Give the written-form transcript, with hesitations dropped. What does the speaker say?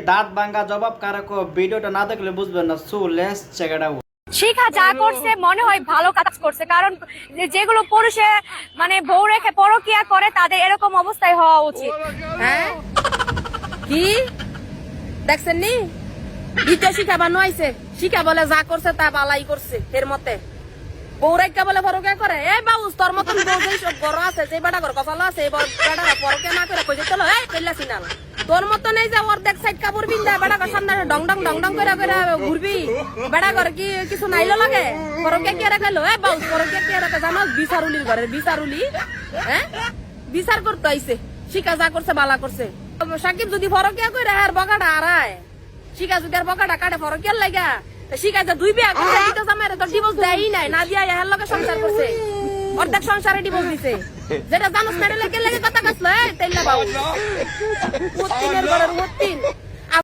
দাঁত ভাঙ্গা জবাব কারক ভিডিওটা না দেখলে বুঝবেন না। So let's check it out. Shikha যা করছে মনে হয় ভালো কাজ করছে, কারণ যেগুলো পুরুষে মানে বউ রেখে পরকিয়া করে তাদের এরকম অবস্থায় হওয়া উচিত। হ্যাঁ কি দেখছেন নি দ্বিতীয় শিখা বানো আইছে, শিখা বলে যা করছে তা বালাই করছে এর মতে। বউ রেখা বলে পরকিয়া করে। এই বাবু তোর মতন বউ যেই সব বড় আছে, যে বেটা ঘর কপালো আছে, এই বেটারা পরকিয়া না করে কইছে চলো এই কইলা সিনাল। তোর মতো নেই যে অর্ধেক সাইড কাপড় পিন্দা বেটা ঘর সামনে ডং ডং ডং ডং করে করে ঘুরবি। বেটা ঘর কি কিছু নাইলো লাগে? পরকিয়া কে রাখাইলো? এই বাবু পরকিয়া কে রাখা জানাস? বিচারুলির ঘরের বিচারুলি, হ্যাঁ বিচার করতে আইছে। শিখা যা করছে বালা করছে। সাকিব যদি পরকিয়া করে আর বকাটা হারায়, শিখা যদি আর বকাটা কাটে পরকিয়ার লাগা, শিখা যে দুই বিয়া করছে দিতে জামাই তো ডিভোর্স দেয়ই নাই, না দিয়া এর লগে সংসার করছে, অর্ধেক সংসারে ডিভোর্স দিছে। যেটা জানোস মেরে লেগে কথা কাছলো এই তেল্লা বাবু উত্তিনের ঘরের উত্তিন